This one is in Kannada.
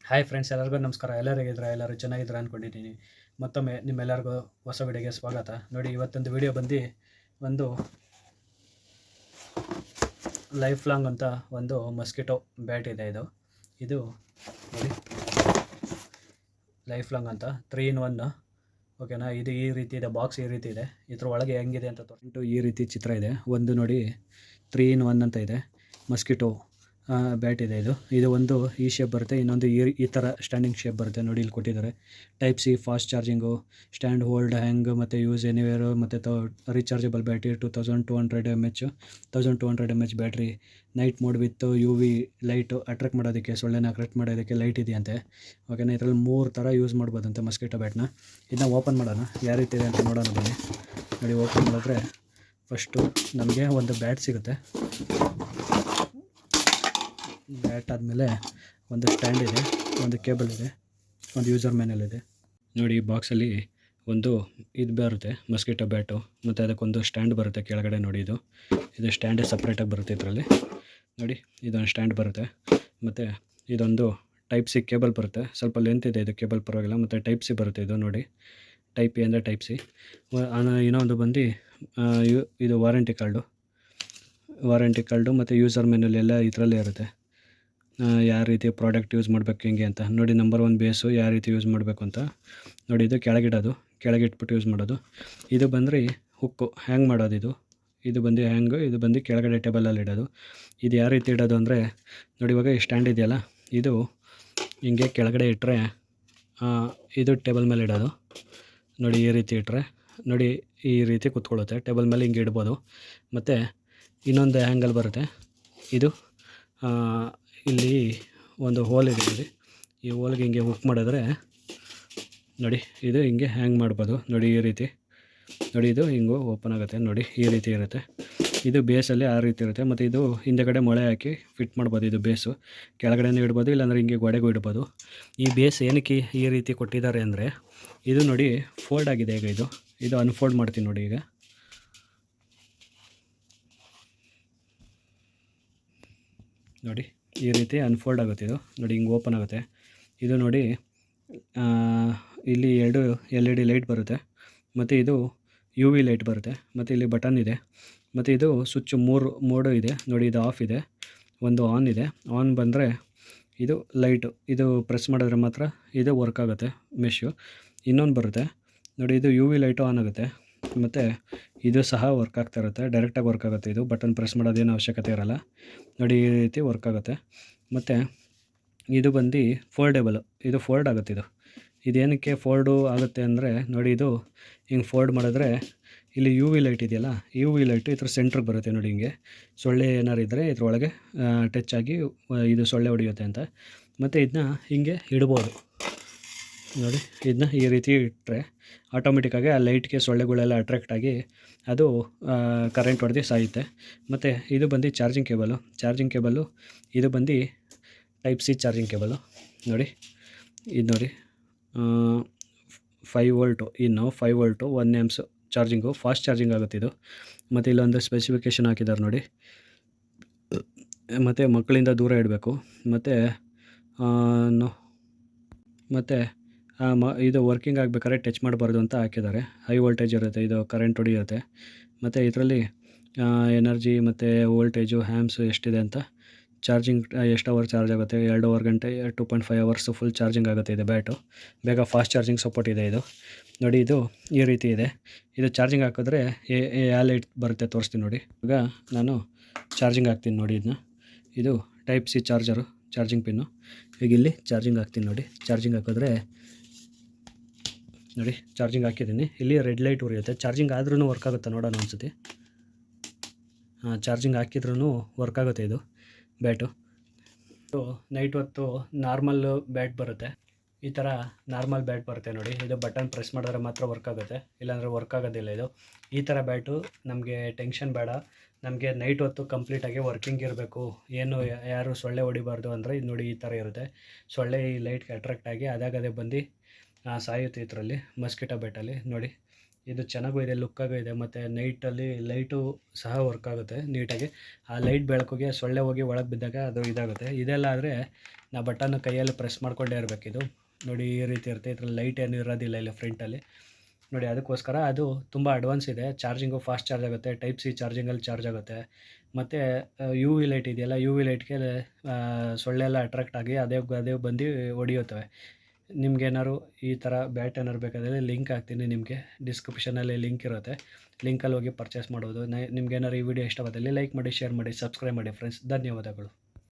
ಹಾಯ್ ಫ್ರೆಂಡ್ಸ್, ಎಲ್ಲರಿಗೂ ನಮಸ್ಕಾರ. ಎಲ್ಲರೂ ಹೇಗಿದ್ದೀರಾ? ಎಲ್ಲರೂ ಚೆನ್ನಾಗಿದ್ದೀರಾ ಅಂದ್ಕೊಂಡಿದ್ದೀನಿ. ಮತ್ತೊಮ್ಮೆ ನಿಮ್ಮೆಲ್ಲರಿಗೂ ಹೊಸ ವಿಡಿಯೋಗೆ ಸ್ವಾಗತ. ನೋಡಿ, ಇವತ್ತೊಂದು ವಿಡಿಯೋ ಬಂದು ಒಂದು ಲೈಫ್ ಲಾಂಗ್ ಅಂತ ಒಂದು ಮಸ್ಕಿಟೋ ಬ್ಯಾಟ್ ಇದೆ. ಇದು ನೋಡಿ, ಲೈಫ್ ಲಾಂಗ್ ಅಂತ 3 in 1. ಓಕೆನಾ? ಇದು ಈ ರೀತಿ ಇದೆ, ಬಾಕ್ಸ್ ಈ ರೀತಿ ಇದೆ. ಇದ್ರ ಒಳಗೆ ಹೆಂಗಿದೆ ಅಂತ ತೋರಿಸ್ಬಿಟ್ಟು ಈ ರೀತಿ ಚಿತ್ರ ಇದೆ. ಒಂದು ನೋಡಿ 3 in 1 ಅಂತ ಇದೆ, ಮಸ್ಕಿಟೋ ಬ್ಯಾಟ್ ಇದೆ. ಇದು ಒಂದು ಈ ಶೇಪ್ ಬರುತ್ತೆ, ಇನ್ನೊಂದು ಈ ಥರ ಸ್ಟ್ಯಾಂಡಿಂಗ್ ಶೇಪ್ ಬರುತ್ತೆ. ನೋಡಿ, ಇಲ್ಲಿ ಕೊಟ್ಟಿದ್ದಾರೆ type C, fast charging, stand, hold, hang ಮತ್ತು ಯೂಸ್ ಎನಿವೇರು, ಮತ್ತು rechargeable battery, 2200 mAh, 1200 mAh battery, night mode with U V light, attract ಮಾಡೋದಕ್ಕೆ, ಸೊಳ್ಳೆನ ಅಟ್ರಾಕ್ಟ್ ಮಾಡೋದಕ್ಕೆ ಲೈಟ್ ಇದೆಯಂತೆ. ಓಕೆನಾ? ಇದರಲ್ಲಿ 3 ಥರ ಯೂಸ್ ಮಾಡ್ಬೋದಂತೆ ಮಸ್ಕಿಟೋ ಬ್ಯಾಟ್ನ. ಇದನ್ನ ಓಪನ್ ಮಾಡೋಣ, ಯಾವ ರೀತಿ ಇದೆ ಅಂತ ನೋಡೋಣ ಬನ್ನಿ. ನೋಡಿ, ಓಪನ್ ಮಾಡಿದ್ರೆ ಫಸ್ಟು ನಮಗೆ ಒಂದು ಬ್ಯಾಟ್ ಸಿಗುತ್ತೆ. ಬ್ಯಾಟ್ ಆದಮೇಲೆ ಒಂದು ಸ್ಟ್ಯಾಂಡ್ ಇದೆ, ಒಂದು ಕೇಬಲ್ ಇದೆ, ಒಂದು ಯೂಸರ್ ಮ್ಯಾನ್ಯಲ್ ಇದೆ. ನೋಡಿ, ಈ ಬಾಕ್ಸಲ್ಲಿ ಒಂದು ಇದು ಬರುತ್ತೆ, ಮಸ್ಕಿಟೋ ಬ್ಯಾಟು, ಮತ್ತು ಅದಕ್ಕೊಂದು ಸ್ಟ್ಯಾಂಡ್ ಬರುತ್ತೆ ಕೆಳಗಡೆ. ನೋಡಿ, ಇದು ಸ್ಟ್ಯಾಂಡೇ ಸಪ್ರೇಟಾಗಿ ಬರುತ್ತೆ ಇದರಲ್ಲಿ. ನೋಡಿ, ಇದೊಂದು ಸ್ಟ್ಯಾಂಡ್ ಬರುತ್ತೆ, ಮತ್ತು ಇದೊಂದು ಟೈಪ್ ಸಿ ಕೇಬಲ್ ಬರುತ್ತೆ. ಸ್ವಲ್ಪ ಲೆಂತ್ ಇದೆ ಇದು ಕೇಬಲ್, ಪರವಾಗಿಲ್ಲ. ಮತ್ತು ಟೈಪ್ ಸಿ ಬರುತ್ತೆ ಇದು. ನೋಡಿ, ಟೈಪ್ ಎ ಅಂದರೆ ಟೈಪ್ ಸಿ. ಇನ್ನೊಂದು ಬಂದು ಇದು ವಾರಂಟಿ ಕಾರ್ಡು ಮತ್ತು ಯೂಸರ್ ಮ್ಯಾನ್ಯಲ್ ಎಲ್ಲ ಇದರಲ್ಲೇ ಇರುತ್ತೆ. ಯಾವ ರೀತಿ ಪ್ರಾಡಕ್ಟ್ ಯೂಸ್ ಮಾಡಬೇಕು ಹೆಂಗೆ ಅಂತ ನೋಡಿ. ನಂಬರ್ 1 ಬೇಸು ಯಾವ ರೀತಿ ಯೂಸ್ ಮಾಡಬೇಕು ಅಂತ ನೋಡಿ. ಇದು ಕೆಳಗಿಟ್ಬಿಟ್ಟು ಯೂಸ್ ಮಾಡೋದು. ಇದು ಬಂದರೆ ಹುಕ್ಕು, ಹ್ಯಾಂಗ್ ಮಾಡೋದು. ಇದು ಬಂದು ಹ್ಯಾಂಗು, ಇದು ಬಂದು ಕೆಳಗಡೆ ಟೇಬಲಲ್ಲಿ ಇಡೋದು. ಇದು ಯಾವ ರೀತಿ ಇಡೋದು ಅಂದರೆ ನೋಡಿ, ಇವಾಗ ಈ ಸ್ಟ್ಯಾಂಡ್ ಇದೆಯಲ್ಲ, ಇದು ಹಿಂಗೆ ಕೆಳಗಡೆ ಇಟ್ಟರೆ ಇದು ಟೇಬಲ್ ಮೇಲೆ ಇಡೋದು. ನೋಡಿ, ಈ ರೀತಿ ಇಟ್ಟರೆ ನೋಡಿ ಈ ರೀತಿ ಕೂತ್ಕೊಳ್ಳುತ್ತೆ. ಟೇಬಲ್ ಮೇಲೆ ಹಿಂಗೆ ಇಡ್ಬೋದು. ಮತ್ತು ಇನ್ನೊಂದು ಹ್ಯಾಂಗಲ್ ಬರುತ್ತೆ. ಇದು ಇಲ್ಲಿ ಒಂದು ಹೋಲ್ ಇದೆ ನೋಡಿ. ಈ ಹೋಲ್ಗೆ ಹಿಂಗೆ ಹುಕ್ ಮಾಡಿದ್ರೆ ನೋಡಿ, ಇದು ಹಿಂಗೆ ಹ್ಯಾಂಗ್ ಮಾಡ್ಬೋದು. ನೋಡಿ, ಈ ರೀತಿ ನೋಡಿ, ಇದು ಹಿಂಗೆ ಓಪನ್ ಆಗುತ್ತೆ. ನೋಡಿ, ಈ ರೀತಿ ಇರುತ್ತೆ. ಇದು ಬೇಸಲ್ಲಿ ಆ ರೀತಿ ಇರುತ್ತೆ. ಮತ್ತು ಇದು ಹಿಂದೆಗಡೆ ಮೊಳೆ ಹಾಕಿ ಫಿಟ್ ಮಾಡ್ಬೋದು. ಇದು ಬೇಸು ಕೆಳಗಡೆನೂ ಇಡ್ಬೋದು, ಇಲ್ಲಾಂದರೆ ಹಿಂಗೆ ಗೋಡೆಗೂ ಇಡ್ಬೋದು. ಈ ಬೇಸ್ ಏನಕ್ಕೆ ಈ ರೀತಿ ಕೊಟ್ಟಿದ್ದಾರೆ ಅಂದರೆ, ಇದು ನೋಡಿ ಫೋಲ್ಡ್ ಆಗಿದೆ. ಈಗ ಇದು ಅನ್ಫೋಲ್ಡ್ ಮಾಡ್ತೀನಿ ನೋಡಿ. ಈಗ ನೋಡಿ, ಈ ರೀತಿ ಅನ್ಫೋಲ್ಡ್ ಆಗುತ್ತೆ. ಇದು ನೋಡಿ, ಹಿಂಗೆ ಓಪನ್ ಆಗುತ್ತೆ. ಇದು ನೋಡಿ, ಇಲ್ಲಿ 2 LED ಲೈಟ್ ಬರುತ್ತೆ, ಮತ್ತು ಇದು ಯು ವಿ ಲೈಟ್ ಬರುತ್ತೆ, ಮತ್ತು ಇಲ್ಲಿ ಬಟನ್ ಇದೆ, ಮತ್ತು ಇದು ಸ್ವಿಚ್ 3 ಮೋಡು ಇದೆ ನೋಡಿ. ಇದು ಆಫ್ ಇದೆ, ಒಂದು ಆನ್ ಇದೆ. ಆನ್ ಬಂದರೆ ಇದು ಲೈಟು, ಇದು ಪ್ರೆಸ್ ಮಾಡಿದ್ರೆ ಮಾತ್ರ ಇದು ವರ್ಕ್ ಆಗುತ್ತೆ ಮೆಶ್ಶು. ಇನ್ನೊಂದು ಬರುತ್ತೆ ನೋಡಿ, ಇದು ಯು ವಿ ಲೈಟು ಆನ್ ಆಗುತ್ತೆ, ಮತ್ತು ಇದು ಸಹ ವರ್ಕ್ ಆಗ್ತಾ ಇರುತ್ತೆ. ಡೈರೆಕ್ಟಾಗಿ ವರ್ಕ್ ಆಗುತ್ತೆ. ಇದು ಬಟನ್ ಪ್ರೆಸ್ ಮಾಡೋದೇನು ಅವಶ್ಯಕತೆ ಇರೋಲ್ಲ. ನೋಡಿ, ಈ ರೀತಿ ವರ್ಕ್ ಆಗುತ್ತೆ. ಮತ್ತು ಇದು ಬಂದು ಫೋಲ್ಡೇಬಲು, ಇದು ಫೋಲ್ಡ್ ಆಗುತ್ತೆ. ಇದೇನಕ್ಕೆ ಫೋಲ್ಡು ಆಗುತ್ತೆ ಅಂದರೆ ನೋಡಿ, ಇದು ಹಿಂಗೆ ಫೋಲ್ಡ್ ಮಾಡಿದ್ರೆ ಇಲ್ಲಿ ಯು ವಿ ಲೈಟ್ ಇದೆಯಲ್ಲ, ಯು ವಿ ಲೈಟು ಇದ್ರ ಸೆಂಟ್ರಿಗೆ ಬರುತ್ತೆ. ನೋಡಿ, ಹಿಂಗೆ ಸೊಳ್ಳೆ ಏನಾರು ಇದ್ದರೆ ಇದ್ರೊಳಗೆ ಟಚ್ ಆಗಿ ಇದು ಸೊಳ್ಳೆ ಹೊಡೆಯುತ್ತೆ ಅಂತ. ಮತ್ತು ಇದನ್ನ ಹಿಂಗೆ ಇಡ್ಬೋದು ನೋಡಿ. ಇದನ್ನ ಈ ರೀತಿ ಇಟ್ಟರೆ ಆಟೋಮೆಟಿಕ್ಕಾಗಿ ಆ ಲೈಟ್ಗೆ ಸೊಳ್ಳೆಗಳೆಲ್ಲ ಅಟ್ರಾಕ್ಟ್ ಆಗಿ ಅದು ಕರೆಂಟ್ ಹೊಡೆದು ಸಾಯುತ್ತೆ. ಮತ್ತು ಇದು ಬಂದು ಚಾರ್ಜಿಂಗ್ ಕೇಬಲ್ಲು. ಇದು ಬಂದು ಟೈಪ್ ಸಿ ಚಾರ್ಜಿಂಗ್ ಕೇಬಲ್ಲು. ನೋಡಿ, ಇದು ನೋಡಿ, 5 volt, 5 volt, 1 amps charging, fast charging ಆಗುತ್ತೆ ಇದು. ಮತ್ತು ಇಲ್ಲೊಂದು ಸ್ಪೆಸಿಫಿಕೇಷನ್ ಹಾಕಿದ್ದಾರೆ ನೋಡಿ. ಮತ್ತು ಮಕ್ಕಳಿಂದ ದೂರ ಇಡಬೇಕು. ಮತ್ತು ಇದು ವರ್ಕಿಂಗ್ ಆಗಬೇಕಾದ್ರೆ ಟಚ್ ಮಾಡಬಾರ್ದು ಅಂತ ಹಾಕಿದ್ದಾರೆ. ಹೈ ವೋಲ್ಟೇಜ್ ಇರುತ್ತೆ, ಇದು ಕರೆಂಟ್ ಹೊಡೆಯುತ್ತೆ. ಮತ್ತು ಇದರಲ್ಲಿ ಎನರ್ಜಿ ಮತ್ತು ವೋಲ್ಟೇಜು, ಹ್ಯಾಮ್ಸು ಎಷ್ಟಿದೆ ಅಂತ, ಚಾರ್ಜಿಂಗ್ ಎಷ್ಟು ಅವರ್ ಚಾರ್ಜ್ ಆಗುತ್ತೆ, 2.5 ಗಂಟೆ, 2.5 hours ಫುಲ್ ಚಾರ್ಜಿಂಗ್ ಆಗುತ್ತೆ. ಇದು ಬ್ಯಾಟು ಬೇಗ ಫಾಸ್ಟ್ ಚಾರ್ಜಿಂಗ್ ಸಪೋರ್ಟ್ ಇದೆ. ಇದು ನೋಡಿ, ಇದು ಈ ರೀತಿ ಇದೆ. ಇದು ಚಾರ್ಜಿಂಗ್ ಹಾಕಿದ್ರೆ ಯಾವ ಲೈಟ್ ಬರುತ್ತೆ ತೋರಿಸ್ತೀನಿ ನೋಡಿ. ಈಗ ನಾನು ಚಾರ್ಜಿಂಗ್ ಹಾಕ್ತೀನಿ ನೋಡಿ. ಇದು type C charger, charging pin. ಈಗ ಇಲ್ಲಿ ಚಾರ್ಜಿಂಗ್ ಹಾಕ್ತೀನಿ ನೋಡಿ. ಚಾರ್ಜಿಂಗ್ ಹಾಕಿದ್ರೆ ನೋಡಿ, ಚಾರ್ಜಿಂಗ್ ಹಾಕಿದ್ದೀನಿ. ಇಲ್ಲಿ ರೆಡ್ ಲೈಟ್ ಉರಿಯುತ್ತೆ. ಚಾರ್ಜಿಂಗ್ ಆದ್ರೂ ವರ್ಕ್ ಆಗುತ್ತೆ, ನೋಡೋಣ ಅನಿಸುತ್ತೆ. ಚಾರ್ಜಿಂಗ್ ಹಾಕಿದ್ರೂ ವರ್ಕ್ ಆಗುತ್ತೆ ಇದು ಬ್ಯಾಟು. ನೈಟ್ ಹೊತ್ತು ನಾರ್ಮಲ್ ಬ್ಯಾಟ್ ಬರುತ್ತೆ, ಈ ಥರ ನಾರ್ಮಲ್ ಬ್ಯಾಟ್ ಬರುತ್ತೆ ನೋಡಿ. ಇದು ಬಟನ್ ಪ್ರೆಸ್ ಮಾಡಿದ್ರೆ ಮಾತ್ರ ವರ್ಕ್ ಆಗುತ್ತೆ, ಇಲ್ಲಾಂದರೆ ವರ್ಕ್ ಆಗೋದಿಲ್ಲ ಇದು. ಈ ಥರ ಬ್ಯಾಟು ನಮಗೆ ಟೆನ್ಷನ್ ಬೇಡ. ನಮಗೆ ನೈಟ್ ಹೊತ್ತು ಕಂಪ್ಲೀಟಾಗಿ ವರ್ಕಿಂಗ್ ಇರಬೇಕು, ಏನು ಯಾರು ಸೊಳ್ಳೆ ಹೊಡಿಬಾರ್ದು ಅಂದರೆ ಇದು ನೋಡಿ, ಈ ಥರ ಇರುತ್ತೆ. ಸೊಳ್ಳೆ ಈ ಲೈಟ್ಗೆ ಅಟ್ರಾಕ್ಟ್ ಆಗಿ ಅದಾಗದೇ ಬಂದು ಸಾಯುತ್ತೆ ಇದರಲ್ಲಿ, ಮಸ್ಕಿಟೋ ಬ್ಯಾಟಲ್ಲಿ. ನೋಡಿ, ಇದು ಚೆನ್ನಾಗೂ ಇದೆ, ಲುಕ್ಕಾಗೂ ಇದೆ. ಮತ್ತು ನೈಟಲ್ಲಿ ಲೈಟು ಸಹ ವರ್ಕ್ ಆಗುತ್ತೆ ನೀಟಾಗಿ. ಆ ಲೈಟ್ ಬೆಳಕಿಗೆ ಸೊಳ್ಳೆ ಹೋಗಿ ಒಳಗೆ ಬಿದ್ದಾಗ ಅದು ಇದಾಗುತ್ತೆ. ಇದೆಲ್ಲ ಆದರೆ ನಾವು ಬಟನ್ ಕೈಯಲ್ಲಿ ಪ್ರೆಸ್ ಮಾಡ್ಕೊಂಡೇ ಇರಬೇಕಿದು. ನೋಡಿ ಈ ರೀತಿ ಇರುತ್ತೆ. ಇದ್ರಲ್ಲಿ ಲೈಟ್ ಏನು ಇರೋದಿಲ್ಲ ಇಲ್ಲಿ ಫ್ರಂಟಲ್ಲಿ ನೋಡಿ. ಅದಕ್ಕೋಸ್ಕರ ಅದು ತುಂಬ ಅಡ್ವಾನ್ಸ್ ಇದೆ. ಚಾರ್ಜಿಂಗು ಫಾಸ್ಟ್ ಚಾರ್ಜ್ ಆಗುತ್ತೆ, ಟೈಪ್ ಸಿ ಚಾರ್ಜಿಂಗಲ್ಲಿ ಚಾರ್ಜ್ ಆಗುತ್ತೆ. ಮತ್ತು ಯು ವಿ ಲೈಟ್ ಇದೆಯಲ್ಲ, ಯು ವಿ ಲೈಟ್ಗೆ ಸೊಳ್ಳೆ ಎಲ್ಲ ಅಟ್ರಾಕ್ಟ್ ಆಗಿ ಅದೇ ಬಂದು ಹೊಡಿಯುತ್ತವೆ. ನಿಮ್ಗೇನಾದ್ರು ಈ ಥರ ಬ್ಯಾಟ್ ಏನಾದ್ರು ಬೇಕಾದರೆ ಲಿಂಕ್ ಹಾಕ್ತೀನಿ ನಿಮಗೆ, ಡಿಸ್ಕ್ರಿಪ್ಷನಲ್ಲಿ ಲಿಂಕ್ ಇರುತ್ತೆ. ಲಿಂಕಲ್ಲಿ ಹೋಗಿ ಪರ್ಚೇಸ್ ಮಾಡ್ಬೋದು. ನಿಮ್ಗೇನಾದ್ರು ಈ ವಿಡಿಯೋ ಇಷ್ಟವಾದಲ್ಲಿ ಲೈಕ್ ಮಾಡಿ, ಶೇರ್ ಮಾಡಿ, ಸಬ್ಸ್ಕ್ರೈಬ್ ಮಾಡಿ ಫ್ರೆಂಡ್ಸ್. ಧನ್ಯವಾದಗಳು.